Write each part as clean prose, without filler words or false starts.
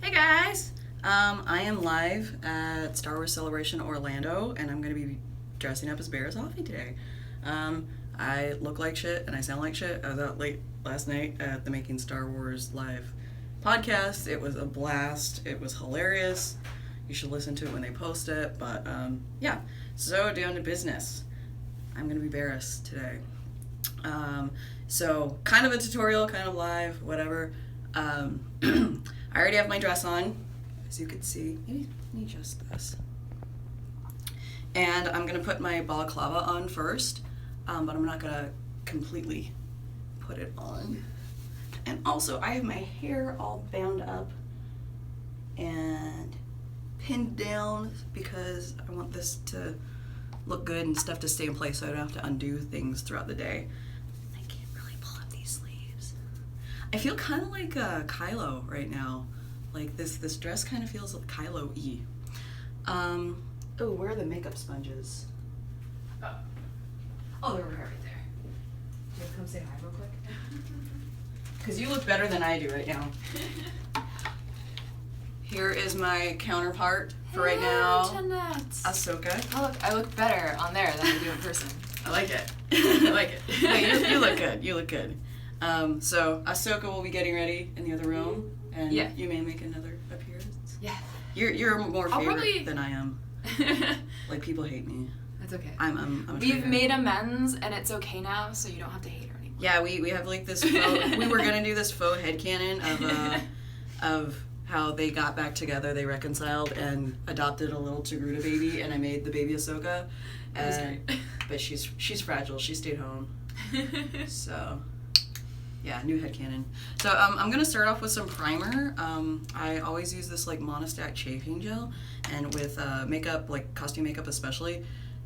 Hey guys! I am live at Star Wars Celebration Orlando, and I'm going to be dressing up as Barriss Offee today. I look like shit and I sound like shit. I was out late last night at the Making Star Wars live podcast. It was a blast. It was hilarious. You should listen to it when they post it. But yeah, so down to business. I'm going to be Barriss today. So kind of a tutorial, kind of live, whatever. I already have my dress on, as you can see. Maybe let me adjust this. And I'm gonna put my balaclava on first, but I'm not gonna completely put it on. And also, I have my hair all bound up and pinned down because I want this to look good and stuff to stay in place so I don't have to undo things throughout the day. I can't really pull up these sleeves. I feel kind of like Kylo right now. Like this dress kind of feels like Kylo-y. Oh, where are the makeup sponges? Oh, they're right there. Do you have to come say hi real quick? Because you look better than I do right now. Here is my counterpart for right now. Jeanette. Ahsoka. I look better on there than I do in person. I like it. I like it. No, you look good. You look good. So Ahsoka will be getting ready in the other room, and yeah. You may make another appearance. Yeah. You're more favorite than I am. Like, people hate me. That's okay. I'm We've made amends, and it's okay now, so you don't have to hate her anymore. Yeah, we have like this faux, we were gonna do this faux headcanon of how they got back together, they reconciled and adopted a little Togruta baby, and I made the baby Ahsoka. But she's fragile. She stayed home. So yeah, new headcanon. So I'm gonna start off with some primer. I always use this like Monostat chafing gel, and with makeup, like costume makeup especially,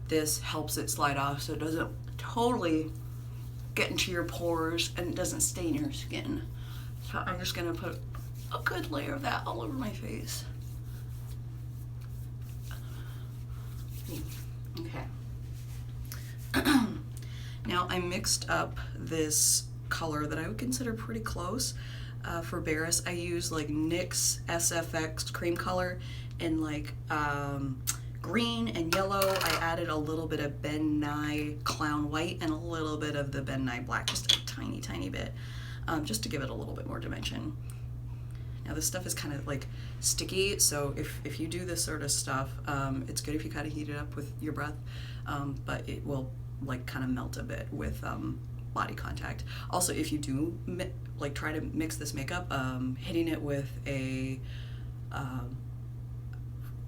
this helps it slide off so it doesn't totally get into your pores and it doesn't stain your skin. So I'm just gonna put a good layer of that all over my face. Okay. Now I mixed up this color that I would consider pretty close. For Barriss, I use like NYX SFX cream color in like green and yellow. I added a little bit of Ben Nye Clown White and a little bit of the Ben Nye Black, just a tiny bit, just to give it a little bit more dimension. Now this stuff is kind of like sticky, so if you do this sort of stuff, it's good if you kind of heat it up with your breath, but it will like kind of melt a bit with body contact. Also, if you do like try to mix this makeup, hitting it with a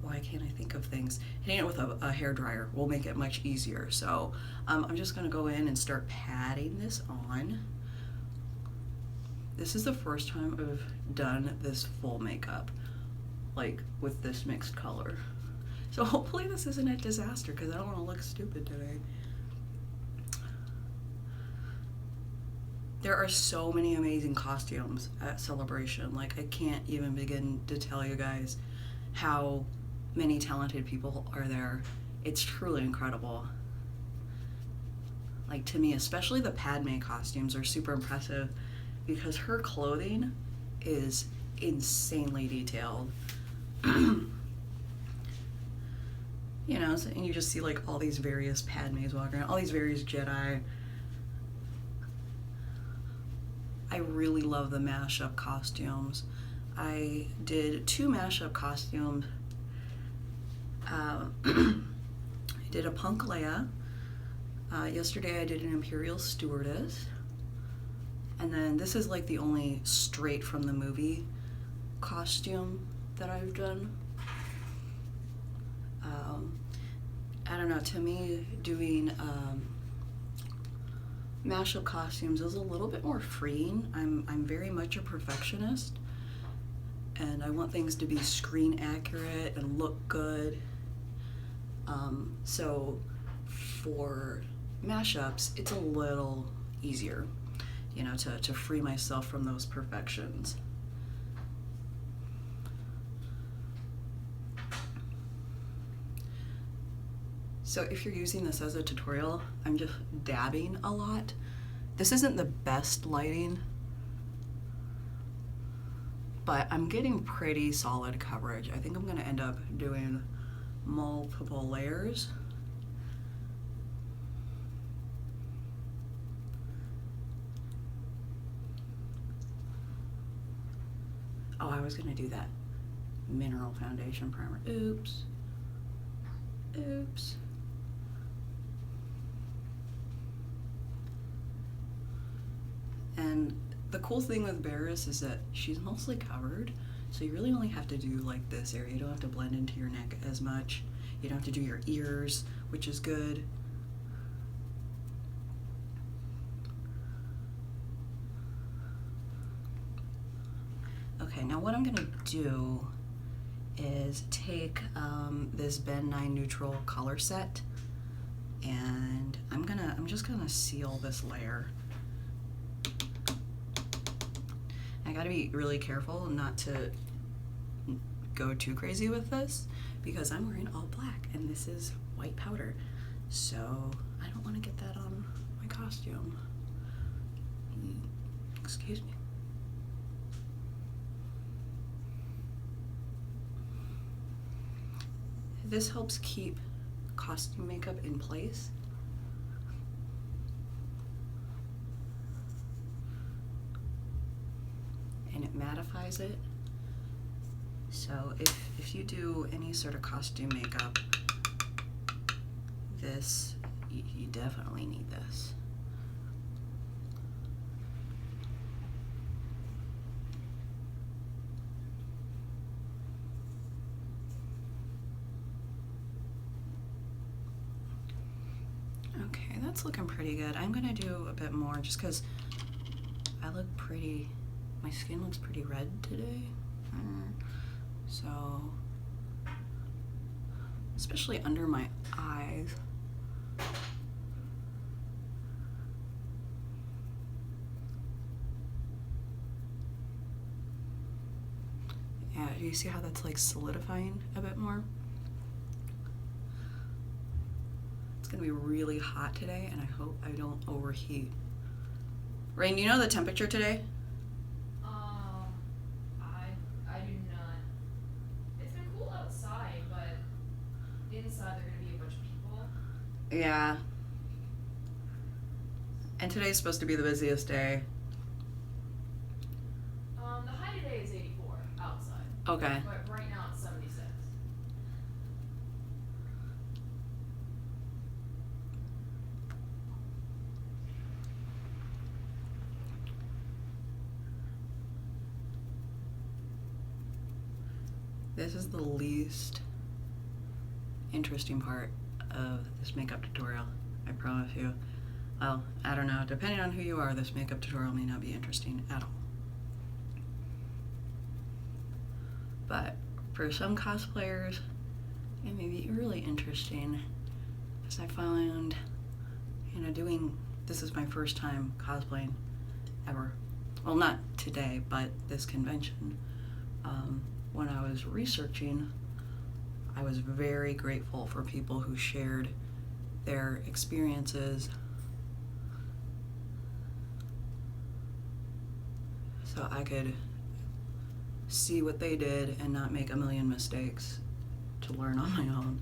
why can't I think of things? Hitting it with a hair dryer will make it much easier. So I'm just gonna go in and start patting this on. This is the first time I've done this full makeup, like with this mixed color. So hopefully this isn't a disaster because I don't want to look stupid today. There are so many amazing costumes at Celebration. Like, I can't even begin to tell you guys how many talented people are there. It's truly incredible. Like, to me, especially the Padme costumes are super impressive because her clothing is insanely detailed. You know, and you just see like all these various Padmes walking around, all these various Jedi. I really love the mashup costumes. I did 2 mashup costumes. I did a Punk Leia. Yesterday I did an Imperial Stewardess. And then this is like the only straight from the movie costume that I've done. I don't know, to me doing mashup costumes is a little bit more freeing. I'm very much a perfectionist, and I want things to be screen accurate and look good. So for mashups, it's a little easier, you know, to free myself from those perfections. So if you're using this as a tutorial, I'm just dabbing a lot. This isn't the best lighting, but I'm getting pretty solid coverage. I think I'm gonna end up doing multiple layers. Oh, I was gonna do that mineral foundation primer. Oops. Oops. And the cool thing with Barriss is that she's mostly covered, so you really only have to do like this area. You don't have to blend into your neck as much. You don't have to do your ears, which is good. Okay, now what I'm gonna do is take this Ben 9 neutral color set, and I'm just gonna seal this layer. I gotta be really careful not to go too crazy with this because I'm wearing all black and this is white powder, so I don't want to get that on my costume. Excuse me. This helps keep costume makeup in place. And it mattifies it. So if you do any sort of costume makeup, this, you definitely need this. Okay, that's looking pretty good. I'm gonna do a bit more just because I look pretty, my skin looks pretty red today. So, especially under my eyes. Yeah, do you see how that's like solidifying a bit more? It's gonna be really hot today and I hope I don't overheat. Rain, you know the temperature today? I do not. It's been cool outside, but inside there are gonna be a bunch of people. Yeah. And today's supposed to be the busiest day. The high today is 84 outside. Okay. But right now it's 76. This is the least interesting part of this makeup tutorial, I promise you. Well, I don't know, depending on who you are, this makeup tutorial may not be interesting at all. But for some cosplayers, it may be really interesting, because I found, you know, this is my first time cosplaying ever. Well, not today, but this convention. When I was researching, I was very grateful for people who shared their experiences so I could see what they did and not make a million mistakes to learn on my own.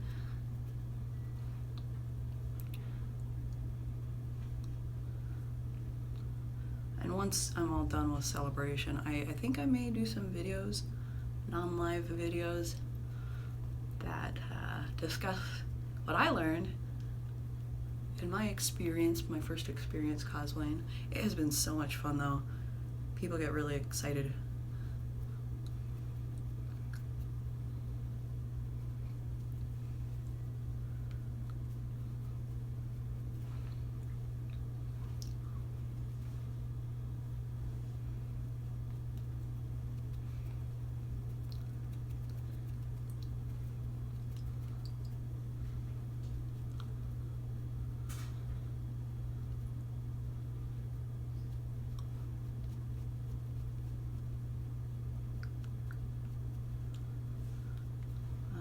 And once I'm all done with Celebration, I think I may do some videos, non-live videos, that discuss what I learned in my experience, my first experience cosplaying. It has been so much fun though. People get really excited.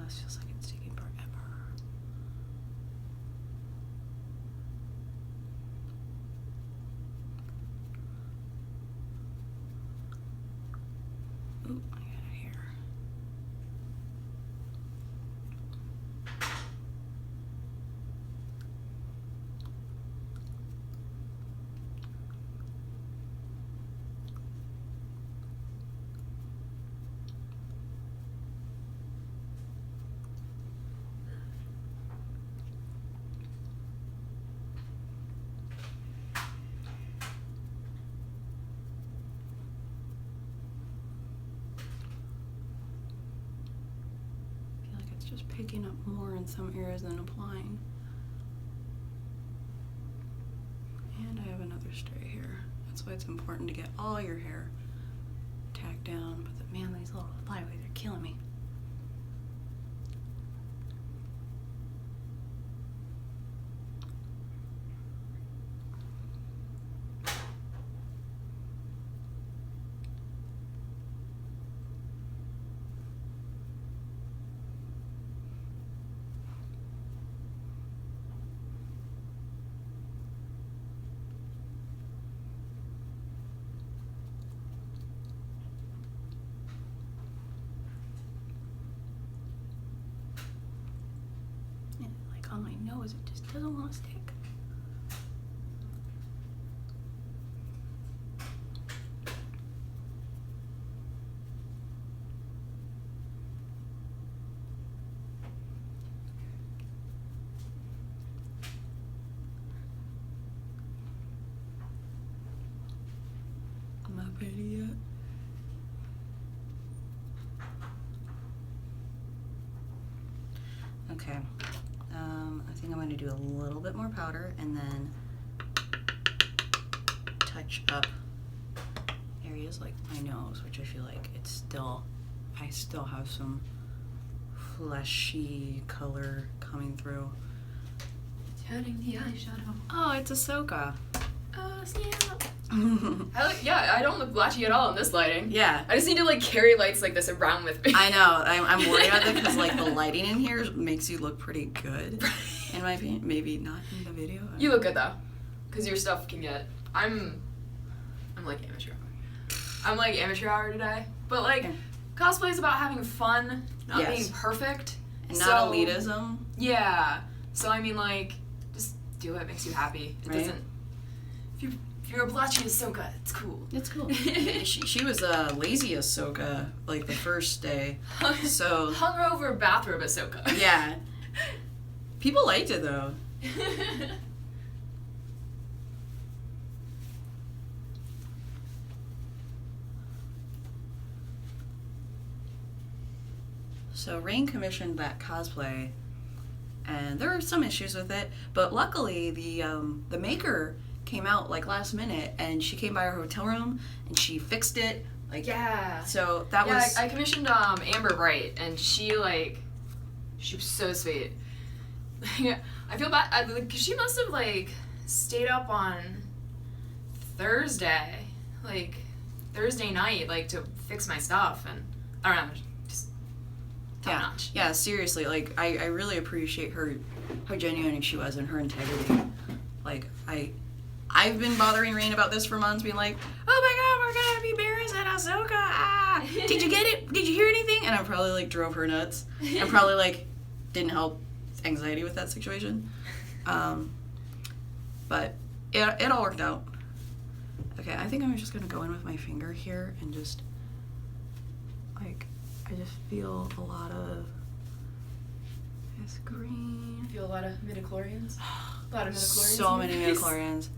This feels like it's taking forever. Ooh. just picking up more in some areas than applying. And I have another stray here. That's why it's important to get all your hair tacked down. But man, these little flyaways are killing me. On my nose, it just doesn't want to stick. I'm not ready yet. Okay. I think I'm going to do a little bit more powder and then touch up areas like my nose, which I feel like I still have some fleshy color coming through. Turning the eyeshadow. Oh, it's Ahsoka. Oh, snap. I don't look blotchy at all in this lighting. Yeah. I just need to like carry lights like this around with me. I know. I'm worried about that because like the lighting in here makes you look pretty good. In my opinion, maybe not in the video. You look good though, because your stuff can get. I'm like amateur hour. I'm like amateur hour today, but like cosplay is about having fun, not being perfect, and not elitism. Yeah. So I mean, like, just do what makes you happy. It doesn't. If you're a blotchy Ahsoka, it's cool. It's cool. she was a lazy Ahsoka like the first day, so hungover bathrobe Ahsoka. Yeah. People liked it though. So Rain commissioned that cosplay, and there were some issues with it, but luckily the maker came out like last minute, and she came by our hotel room and she fixed it. Like so that was. I commissioned Amber Bright, and she was so sweet. I feel bad, cause she must have like stayed up on Thursday night, like to fix my stuff, and I don't know, just top notch. Yeah, seriously, like I really appreciate how genuine she was and her integrity. Like I've been bothering Rain about this for months, being like, oh my god, we're gonna be Barriss and Ahsoka. Ah, did you get it? Did you hear anything? And I probably like drove her nuts, and probably like didn't help anxiety with that situation, but it all worked out. Okay, I think I'm just gonna go in with my finger here and just like I just feel a lot of this green. Feel a lot of midichlorians. A lot of midichlorians. So many midichlorians.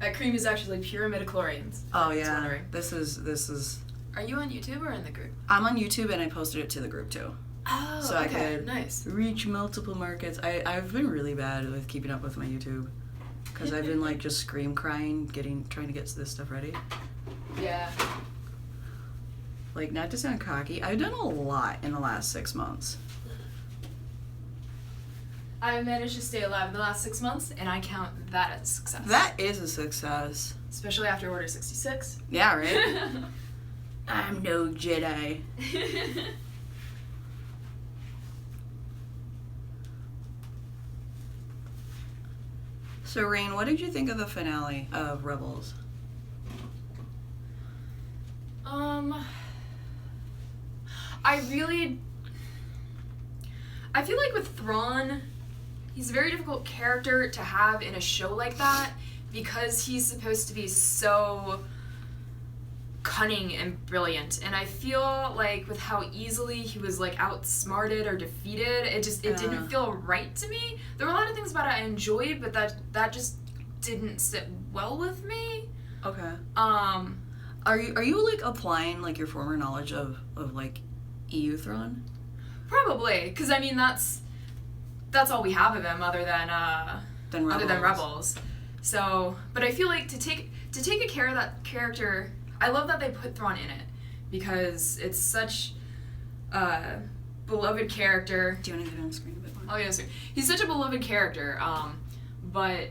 That cream is actually pure midichlorians. Oh yeah. This is. Are you on YouTube or in the group? I'm on YouTube, and I posted it to the group too. Oh, so okay. I could Nice. reach multiple markets. I've been really bad with keeping up with my YouTube because I've been like just scream crying, trying to get this stuff ready. Yeah. Like, not to sound cocky, I've done a lot in the last 6 months. I managed to stay alive in the last 6 months, and I count that as success. That is a success. Especially after Order 66. Yeah, right? I'm no Jedi. So, Rain, what did you think of the finale of Rebels? I feel like with Thrawn, he's a very difficult character to have in a show like that because he's supposed to be so cunning and brilliant, and I feel like with how easily he was like outsmarted or defeated, it didn't feel right to me. There were a lot of things about it I enjoyed, but that just didn't sit well with me. Okay. Are you like applying like your former knowledge of like EU Thrawn? Probably, because I mean that's all we have of him other than Rebels. So, but I feel like to take a care of that character, I love that they put Thrawn in it because it's such a beloved character. Do you want to get on the screen a bit more? Oh yes, he's such a beloved character, but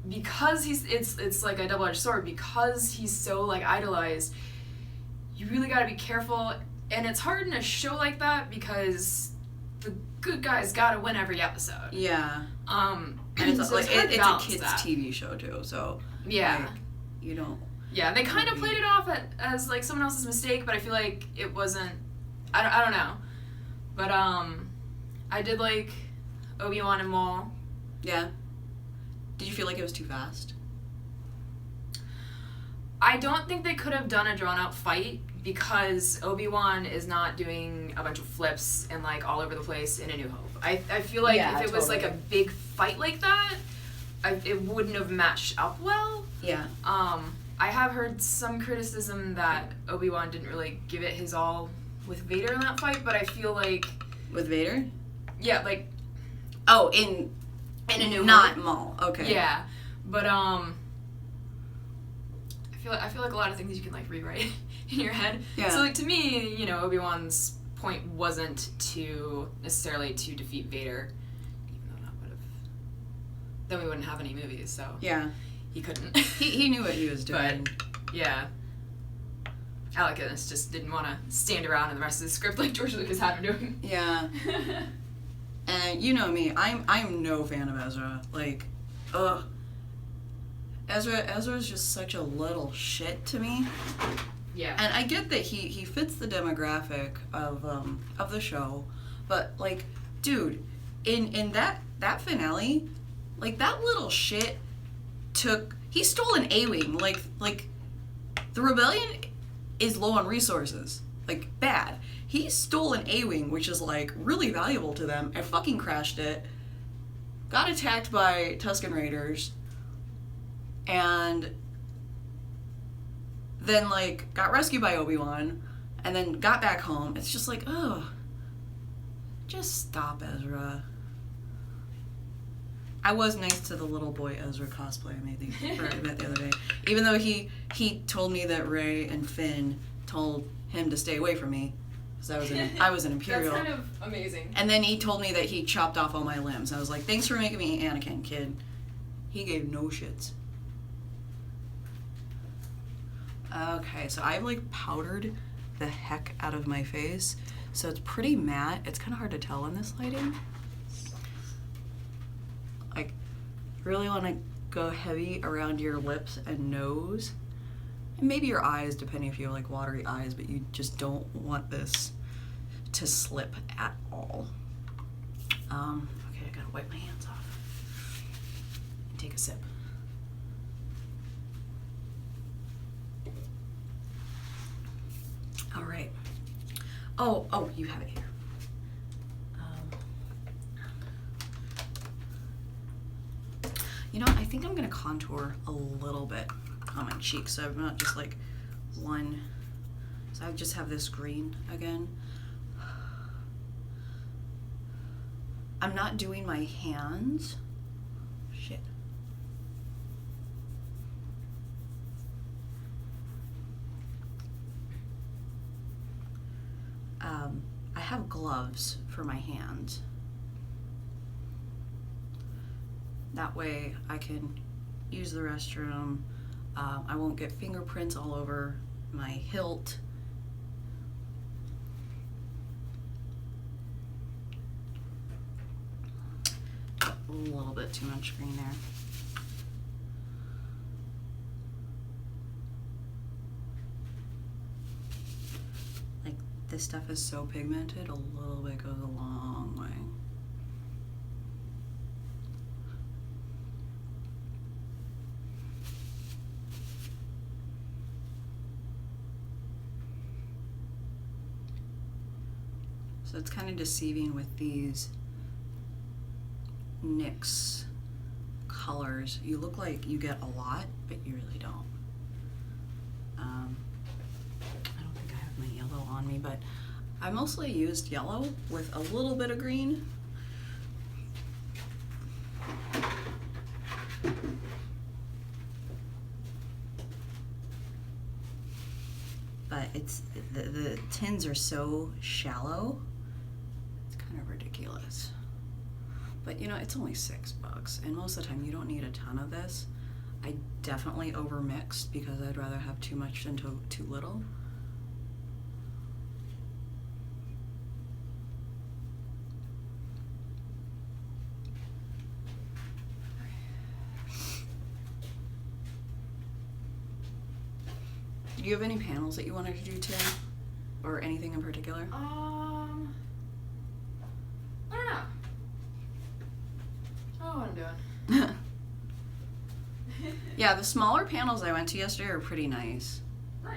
because it's like a double-edged sword because he's so like idolized. You really got to be careful, and it's hard in a show like that because the good guys got to win every episode. Yeah. And it's so like it's a kids' that. TV show too, so yeah, like, you don't. Yeah, they kind of played it off as like someone else's mistake, but I feel like it wasn't. I don't know, but I did like Obi-Wan and Maul. Yeah. Did you feel like it was too fast? I don't think they could have done a drawn-out fight because Obi-Wan is not doing a bunch of flips and like all over the place in A New Hope. I feel like if it was like a big fight like that, it wouldn't have matched up well. Yeah. I have heard some criticism that Obi-Wan didn't really give it his all with Vader in that fight, but I feel like with Vader. Yeah, like. Oh, in A New Hope. Not Maul. Okay. Yeah, but I feel like a lot of things you can like rewrite in your head. Yeah. So like to me, you know, Obi-Wan's point wasn't necessarily to defeat Vader, even though that would have. Then we wouldn't have any movies. So yeah, he couldn't. he knew what he was doing. But yeah, Alec Guinness just didn't want to stand around in the rest of the script like George Lucas had him doing. Yeah. And you know me, I'm no fan of Ezra. Like, ugh. Ezra's just such a little shit to me. Yeah. And I get that he fits the demographic of the show, but like, dude, in that finale, like that little shit he stole an A-wing. Like the rebellion is low on resources. Like bad. He stole an A-wing, which is like really valuable to them, and fucking crashed it. Got attacked by Tusken Raiders. And then, like, got rescued by Obi-Wan, and then got back home. It's just like, oh, just stop, Ezra. I was nice to the little boy Ezra cosplay I met the other day. Even though he told me that Rey and Finn told him to stay away from me, because I was an Imperial. That's kind of amazing. And then he told me that he chopped off all my limbs. I was like, thanks for making me Anakin, kid. He gave no shits. Okay, so I've like powdered the heck out of my face, so it's pretty matte. It's kind of hard to tell in this lighting. Like, really want to go heavy around your lips and nose, and maybe your eyes, depending if you have like watery eyes, but you just don't want this to slip at all. Okay, I gotta wipe my hands off and take a sip. All right. Oh, you have it here. You know, I think I'm gonna contour a little bit on my cheeks, so I'm not just like one. So I just have this green again. I'm not doing my hands. Shit. I have gloves for my hands. That way I can use the restroom. I won't get fingerprints all over my hilt. A little bit too much green there. This stuff is so pigmented, a little bit goes a long way. So it's kind of deceiving with these NYX colors. You look like you get a lot, but you really don't. I don't think I have my yellow on me, but I mostly used yellow with a little bit of green. But it's the tins are so shallow, it's kind of ridiculous. But you know, it's only $6, and most of the time you don't need a ton of this. I definitely overmixed because I'd rather have too much than too little. Do you have any panels that you wanted to do today? Or anything in particular? I don't know. I don't know what I'm doing. Yeah, the smaller panels I went to yesterday are pretty nice. Nice.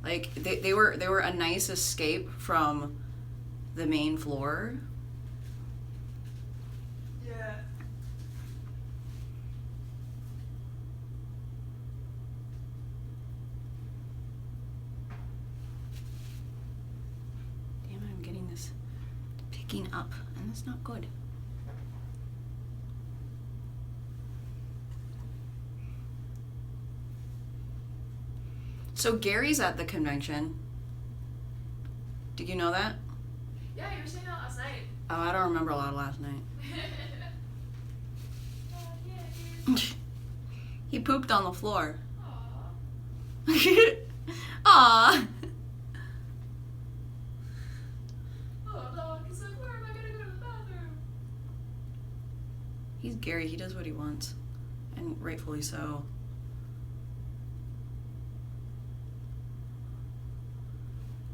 Like they were a nice escape from the main floor. Yeah. Damn it, I'm getting this picking up, and that's not good. So Gary's at the convention. Did you know that? Yeah, you were saying that last night. Oh, I don't remember a lot of last night. Yeah, dude. He pooped on the floor. Aww. Aw. Oh no, he's like, where am I gonna go to the bathroom? He's Gary. He does what he wants, and rightfully so.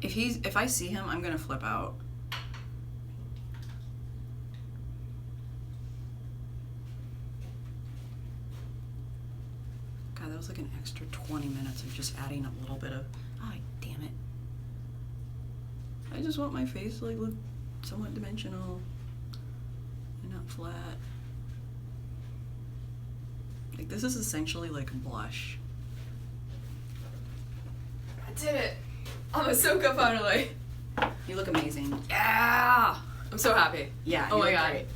If I see him, I'm gonna flip out. God, that was like an extra 20 minutes of just adding a little bit of. Oh, damn it! I just want my face to like look somewhat dimensional and not flat. Like this is essentially like blush. I did it. I'm a soak up finally. You look amazing. Yeah. I'm so happy. Yeah. Oh you my look god. great.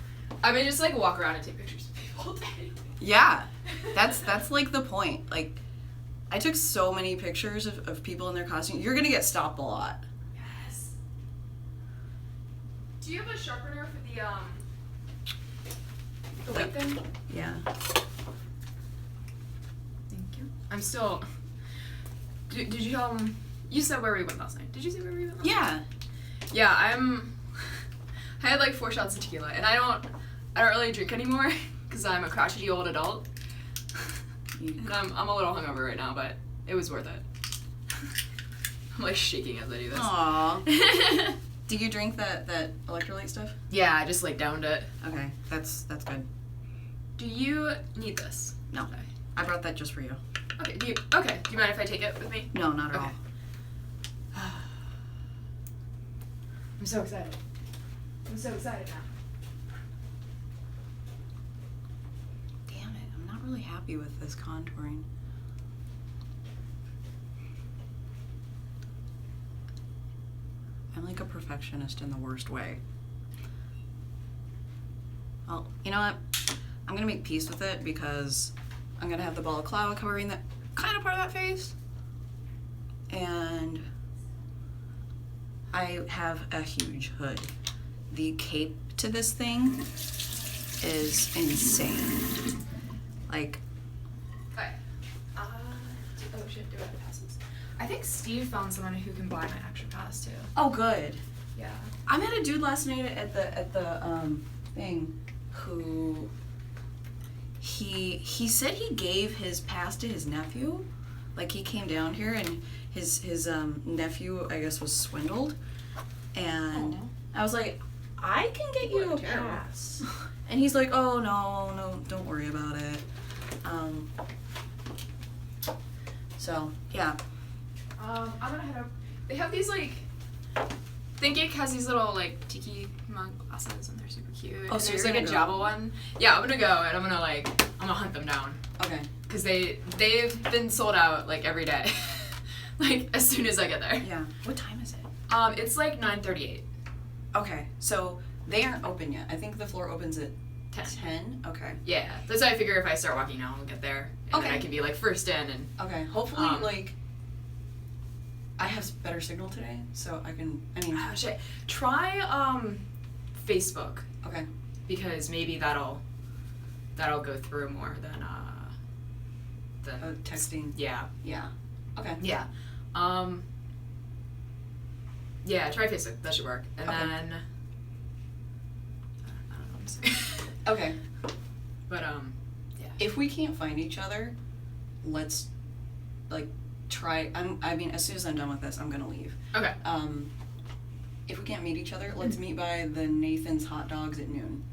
I mean, just like walk around and take pictures of people all day. Yeah, that's like the point. Like, I took so many pictures of people in their costume. You're gonna get stopped a lot. Yes. Do you have a sharpener for the white thing? Yeah. Thank you. I'm still. Did you you said where we went last night? Did you say where we went last night? Yeah. Yeah, I had like 4 shots of tequila, and I don't really drink anymore because I'm a crotchety old adult. And I'm a little hungover right now, but it was worth it. I'm like shaking as I do this. Aww. Do you drink that electrolyte stuff? Yeah, I just like downed it. Okay, that's good. Do you need this? No, Okay. I brought that just for you. Okay. Do you mind if I take it with me? No, not at Okay. all. I'm so excited. I'm so excited now. Damn it, I'm not really happy with this contouring. I'm like a perfectionist in the worst way. Well, you know what? I'm gonna make peace with it because I'm gonna have the ball of cloud covering that kind of part of that face. And I have a huge hood. The cape to this thing is insane. Like, Okay. Oh shit, do I have passes? I think Steve found someone who can buy my extra pass too. oh, good. Yeah. I met a dude last night at the thing who he said he gave his pass to his nephew. Like he came down here and his nephew, I guess, was swindled. And I was like, I can get you a pass. And he's like, oh no, don't worry about it. So yeah. I'm gonna head up. They have these like. ThinkGeek has these little like tiki mug glasses and they're super cute. Oh, And so there's you're like a gonna Java go. one. Yeah, I'm gonna go and I'm gonna hunt them down Okay. because they've been sold out like every day. like as soon as I get there. Yeah. What time is it? It's like 9:38. Okay, so they aren't open yet. I think the floor opens at 10. Okay. Yeah, that's why I figure if I start walking now, I'll get there, and then I can be like first in. And okay, hopefully like I have better signal today, so I can. I mean, oh shit, try Facebook. Okay. Because maybe that'll go through more than texting. Yeah. Yeah. Okay. Yeah. Yeah, try Facebook. That should work. And then I don't know what I'm saying. Okay. But yeah. If we can't find each other, let's like try. I mean, as soon as I'm done with this, I'm gonna leave. Okay. If we can't meet each other, let's meet by the Nathan's Hot Dogs at noon.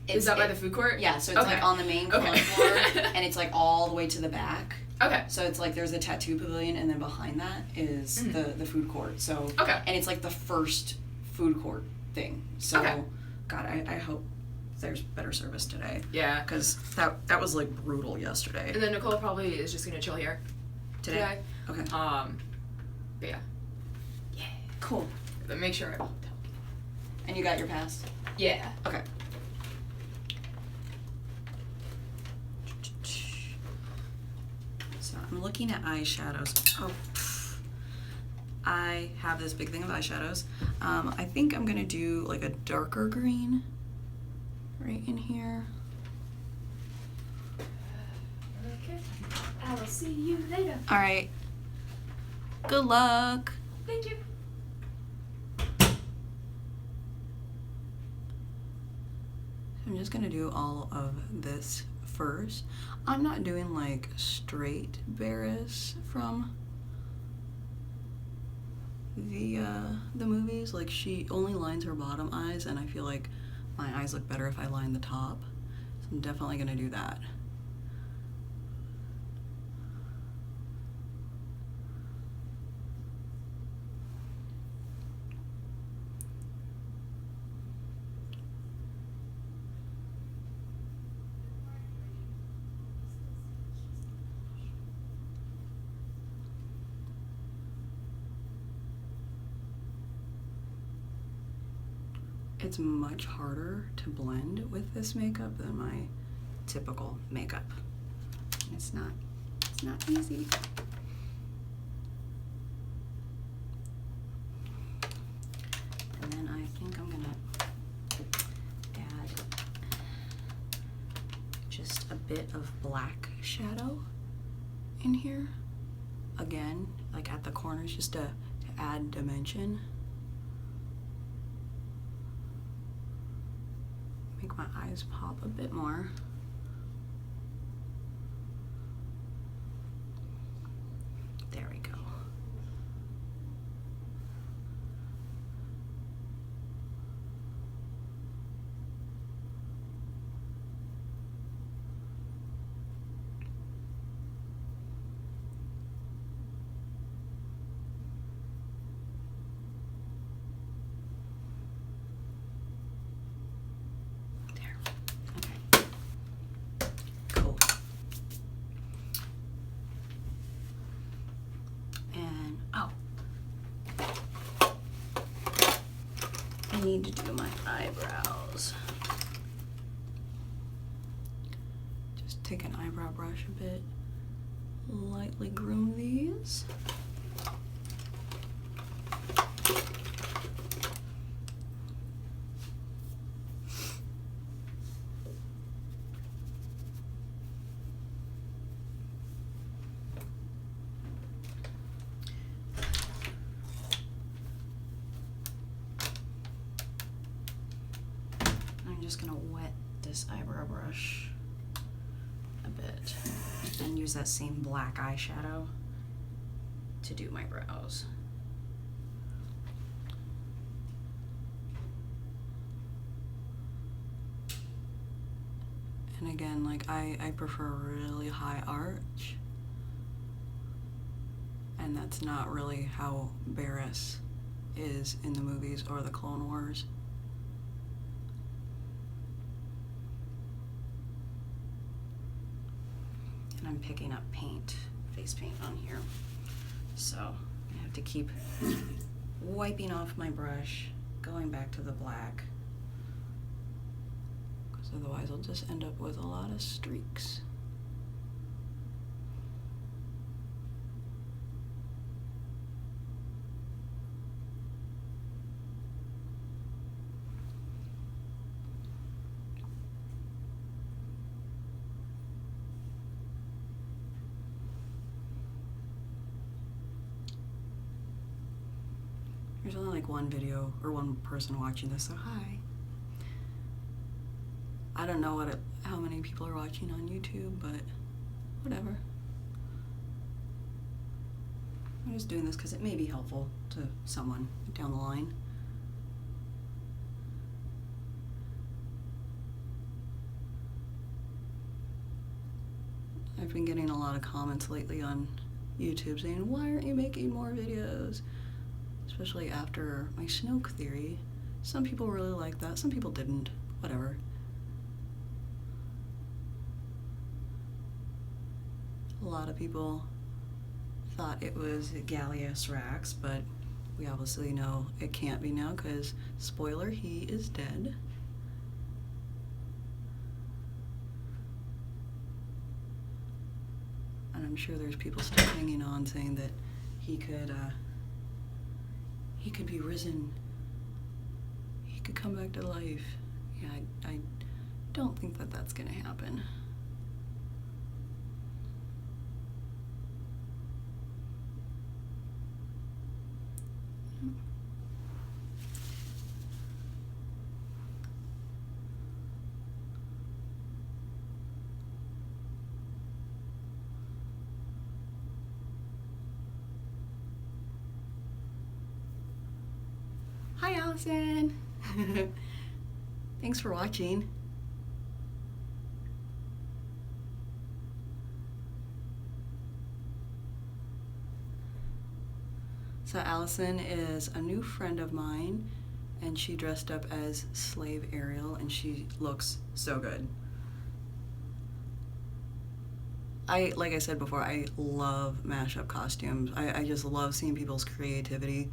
Is that by the food court? Yeah, so it's like on the main ground floor, and it's like all the way to the back. Okay. So it's like there's a tattoo pavilion, and then behind that is the food court. So and it's like the first food court thing. So God, I hope there's better service today. Yeah. Because that was like brutal yesterday. And then Nicole probably is just gonna chill here today. Okay. But yeah. Yeah. Cool. But make sure I don't tell people. And you got your pass? Yeah. Okay. So I'm looking at eyeshadows. Oh, I have this big thing of eyeshadows. I think I'm gonna do like a darker green right in here. Okay. I will see you later. All right. Good luck. Thank you. I'm just gonna do all of this first. I'm not doing like straight Barriss from the movies. Like she only lines her bottom eyes, and I feel like my eyes look better if I line the top. So I'm definitely gonna do that. It's much harder to blend with this makeup than my typical makeup. It's not easy. And then I think I'm gonna add just a bit of black shadow in here. Again, like at the corners, just to add dimension. Make my eyes pop a bit more. There we go. I need to do my eyebrows. Just take an eyebrow brush a bit, lightly groom these. I'm just gonna wet this eyebrow brush a bit and use that same black eyeshadow to do my brows. And again, like I prefer a really high arch, and that's not really how Barriss is in the movies or the Clone Wars. And I'm picking up paint face paint on here. So I have to keep wiping off my brush, going back to the black, because otherwise I'll just end up with a lot of streaks. There's only like one video or one person watching this, so hi. I don't know how many people are watching on YouTube, but whatever. I'm just doing this because it may be helpful to someone down the line. I've been getting a lot of comments lately on YouTube saying, why aren't you making more videos? Especially after my Snoke theory. Some people really liked that, some people didn't. Whatever. A lot of people thought it was Gallius Rax, but we obviously know it can't be now because, spoiler, he is dead. And I'm sure there's people still hanging on saying that he could be risen. He could come back to life. Yeah, I don't think that that's gonna happen. Hi, Allison. Thanks for watching. So Allison is a new friend of mine, and she dressed up as Slave Ariel, and she looks so good. Like I said before, I love mashup costumes. I just love seeing people's creativity.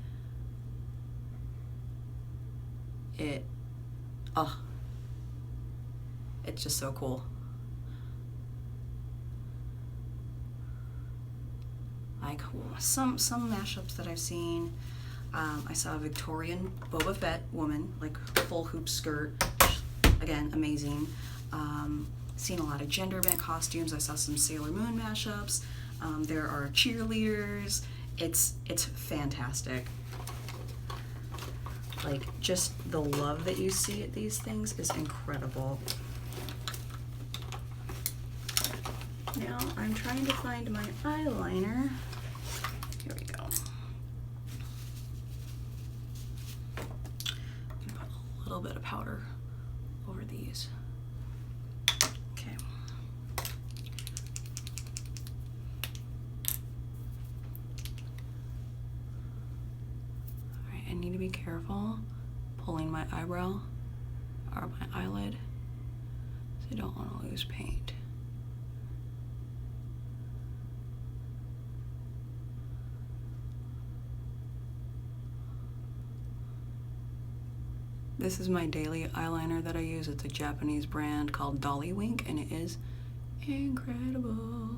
It's just so cool. Like some mashups that I've seen, I saw a Victorian Boba Fett woman, like full hoop skirt, again, amazing. Seen a lot of gender bent costumes. I saw some Sailor Moon mashups. There are cheerleaders. It's fantastic. Like, just the love that you see at these things is incredible. Now, I'm trying to find my eyeliner. Here we go. I'm gonna put a little bit of powder over these. Okay. Alright, I need to be careful pulling my eyebrow or my eyelid, so I don't want to lose paint. This is my daily eyeliner that I use. It's a Japanese brand called Dolly Wink, and it is incredible.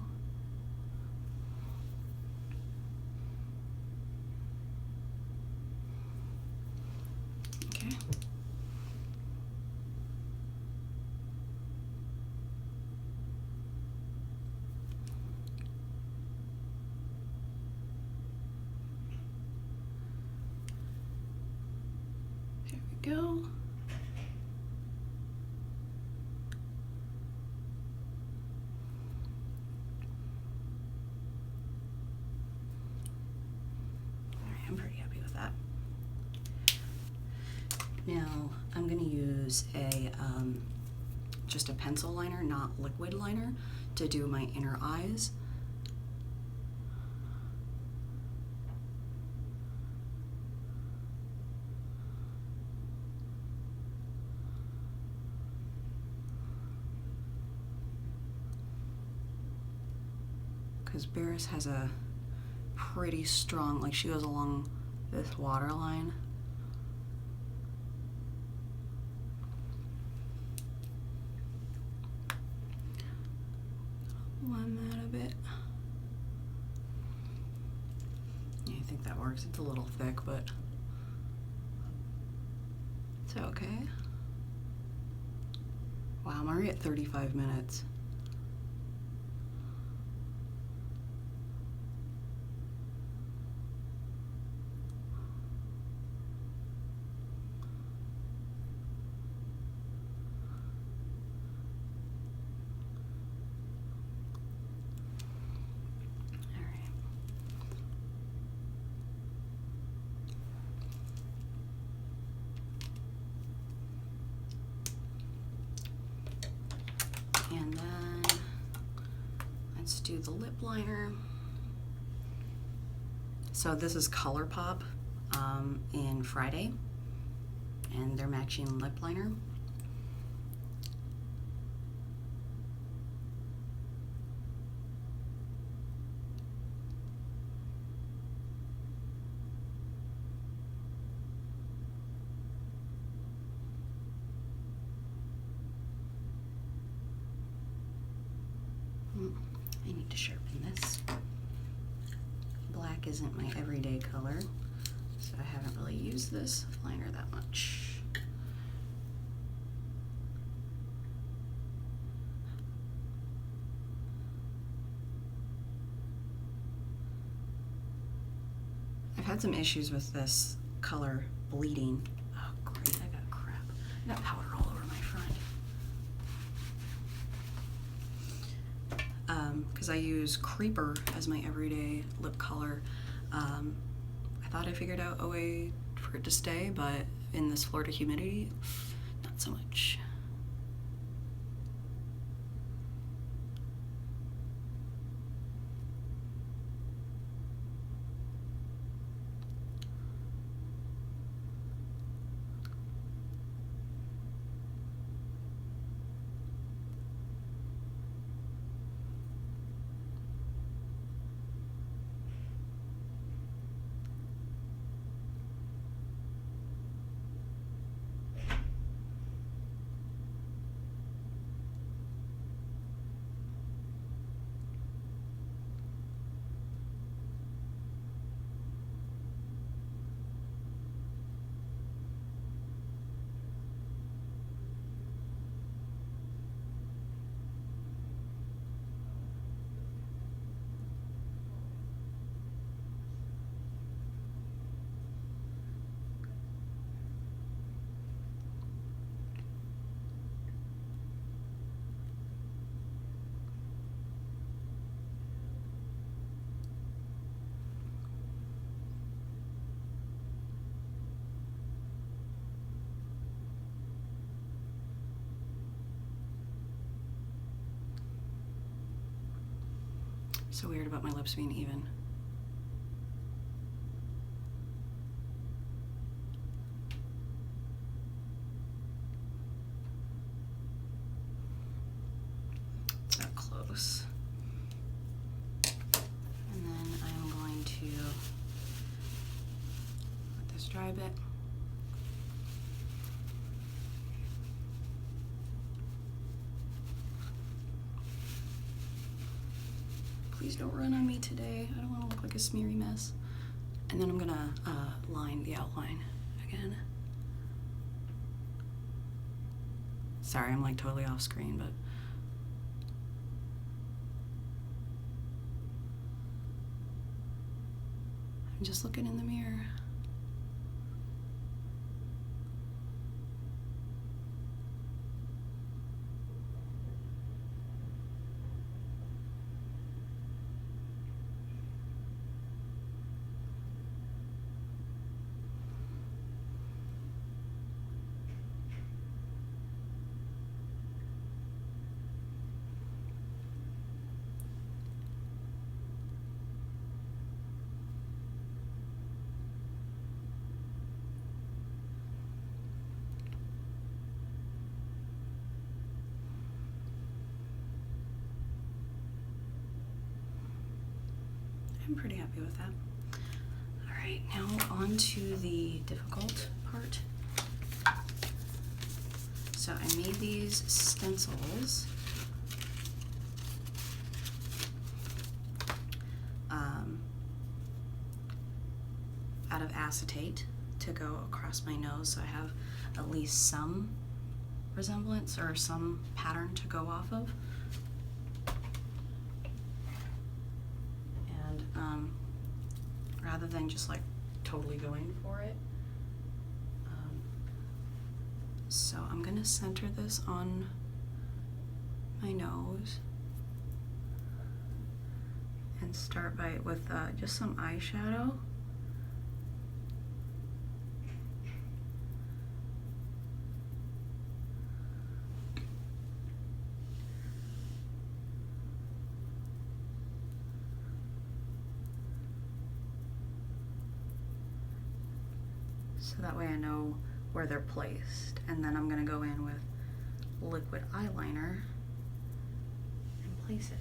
Okay. There we go. I'm pretty happy with that. Now I'm going to use a just a pencil liner, not liquid liner, to do my inner eyes. because Barriss has a pretty strong, like she goes along this waterline. Blend that a bit. Yeah, I think that works. It's a little thick, but it's okay. Wow, I'm already at 35 minutes. And then let's do the lip liner. So this is ColourPop in Friday, and they're matching lip liner. I need to sharpen this. Black isn't my everyday color, so I haven't really used this liner that much. I've had some issues with this color bleeding. Oh great, I got crap. I got powder all over my front. Because I use Creeper as my everyday lip color. I thought I figured out a way for it to stay, but in this Florida humidity, not so much. So weird about my lips being even. It's that close. And then I'm going to let this dry a bit. Please don't run on me today. I don't want to look like a smeary mess. And then I'm gonna line the outline again. Sorry, I'm like totally off screen, but I'm just looking in the mirror. I'm pretty happy with that. All right, now on to the difficult part. So I made these stencils out of acetate to go across my nose, so I have at least some resemblance or some pattern to go off of. And rather than just like totally going for it, so I'm gonna center this on my nose and start with just some eyeshadow. So that way I know where they're placed. And then I'm gonna go in with liquid eyeliner and place it.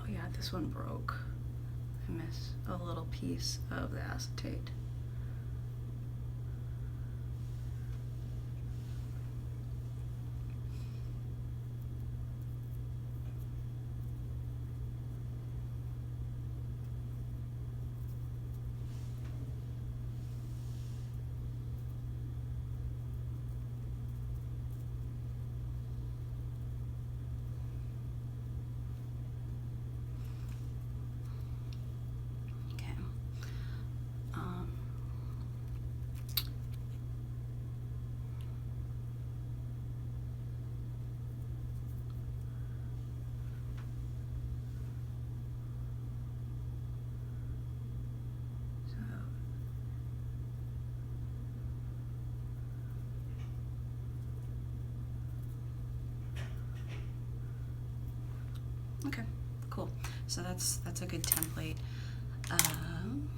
Oh yeah, this one broke. I missed a little piece of the acetate. Okay, cool. So that's a good template. And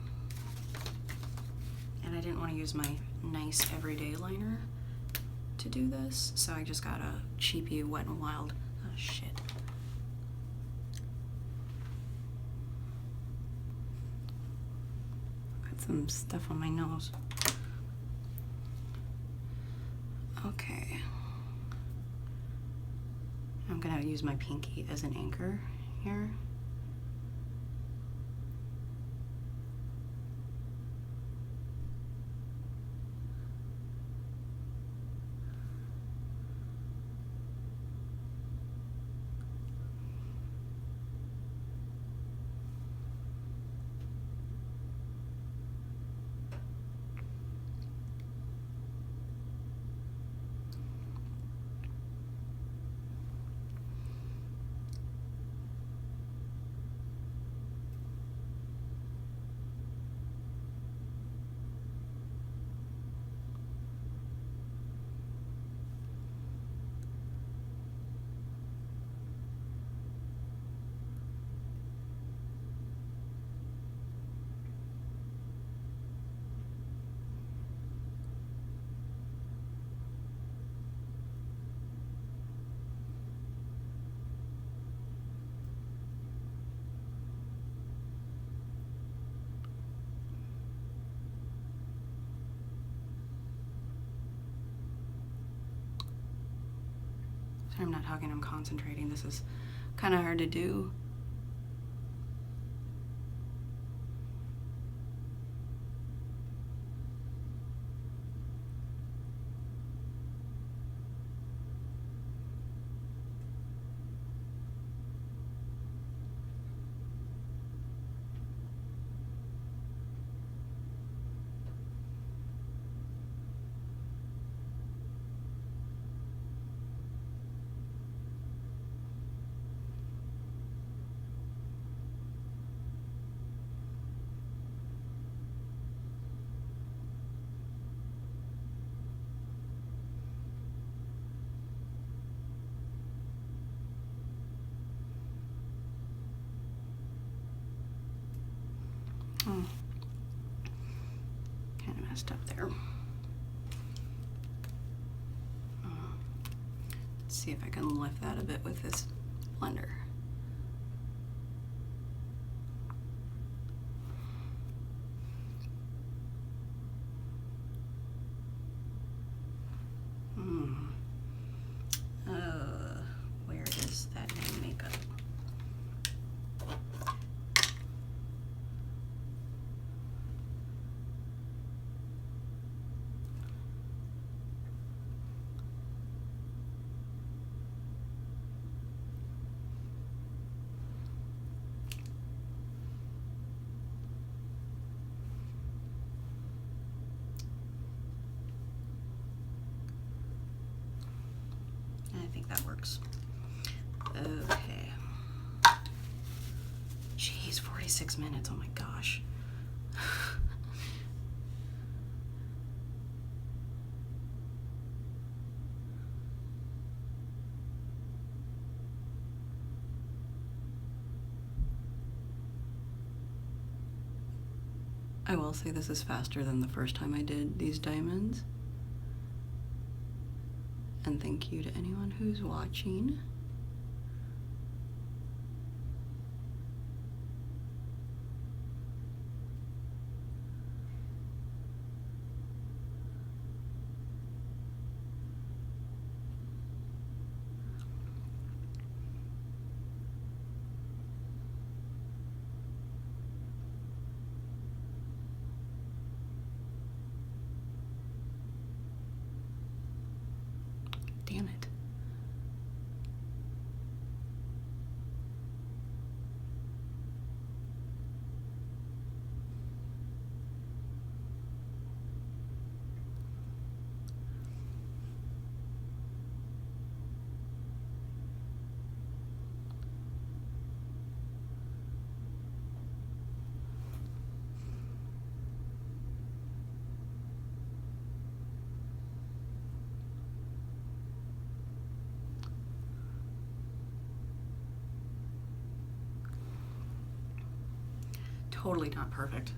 I didn't want to use my nice everyday liner to do this, so I just got a cheapy Wet n Wild. Oh shit. Got some stuff on my nose. Okay. I'm gonna use my pinky as an anchor here. I'm not talking, I'm concentrating. This is kind of hard to do. Kind of messed up there. Let's see if I can lift that a bit with this blender. Where is that new makeup? I think that works. Okay. Jeez, 46 minutes. Oh my gosh. I will say this is faster than the first time I did these diamonds. And thank you to anyone who's watching. Damn it. Totally not perfect.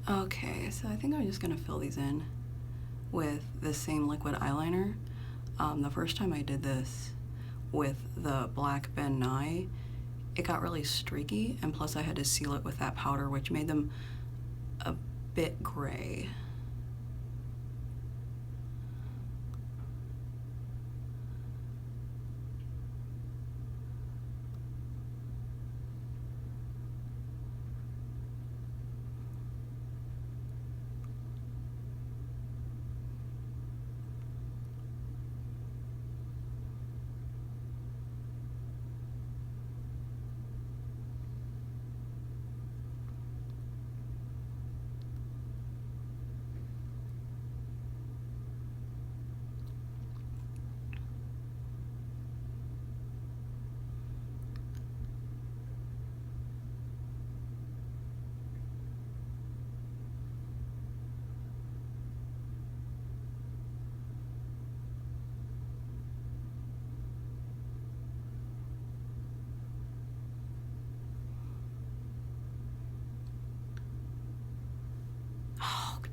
Okay, so I think I'm just gonna fill these in with the same liquid eyeliner. The first time I did this with the black Ben Nye, it got really streaky, and plus I had to seal it with that powder, which made them a bit gray.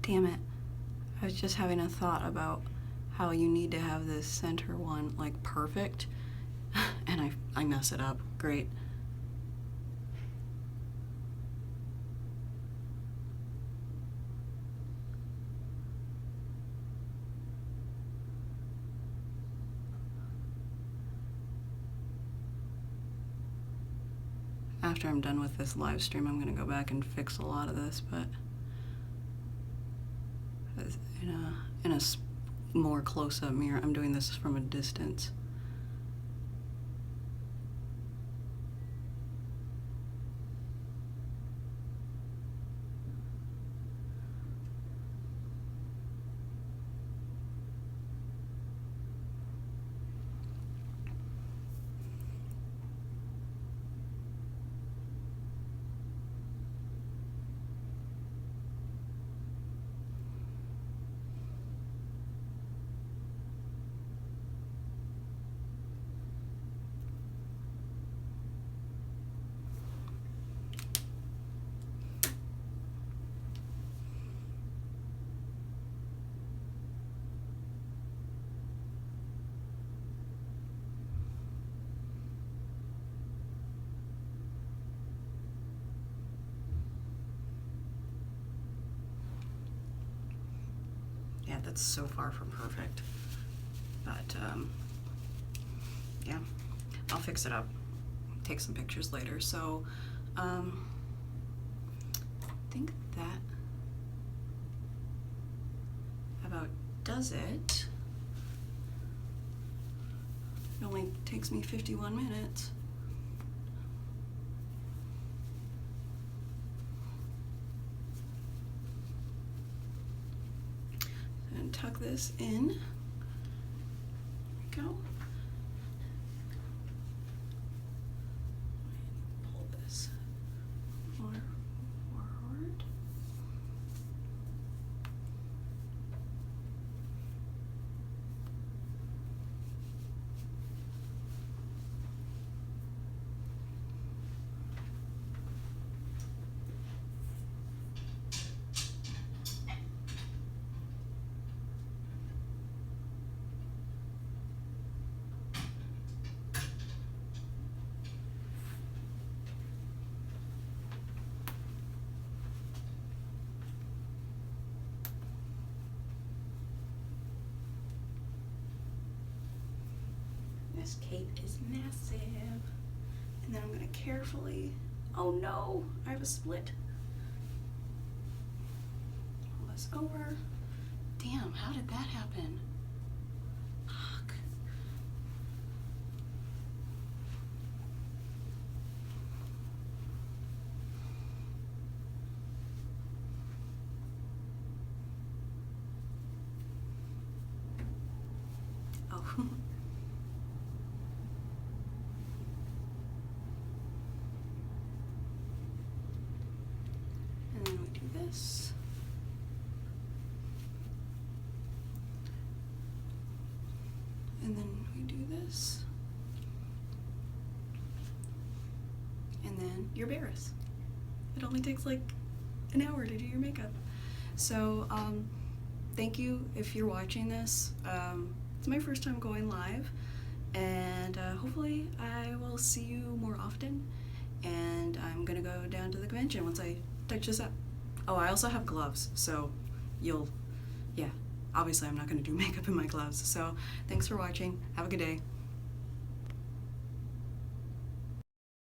Damn it. I was just having a thought about how you need to have this center one like perfect, and I mess it up. Great. After I'm done with this live stream, I'm gonna go back and fix a lot of this, but in a more close-up mirror, I'm doing this from a distance. Yeah, that's so far from perfect. But, yeah, I'll fix it up. Take some pictures later. So, I think that about does it. It only takes me 51 minutes. And tuck this in. There we go. Pull this more forward. This cape is massive. And then I'm gonna carefully, oh no, I have a split. Pull this over. Damn, how did that happen? Fuck. Oh. And then we do this. And then we do this. And then you're Barriss. It only takes like an hour to do your makeup. So, thank you if you're watching this. It's my first time going live, and hopefully I will see you more often. And I'm gonna go down to the convention once I touch this up. Oh, I also have gloves, so yeah, obviously I'm not gonna do makeup in my gloves. So thanks for watching. Have a good day.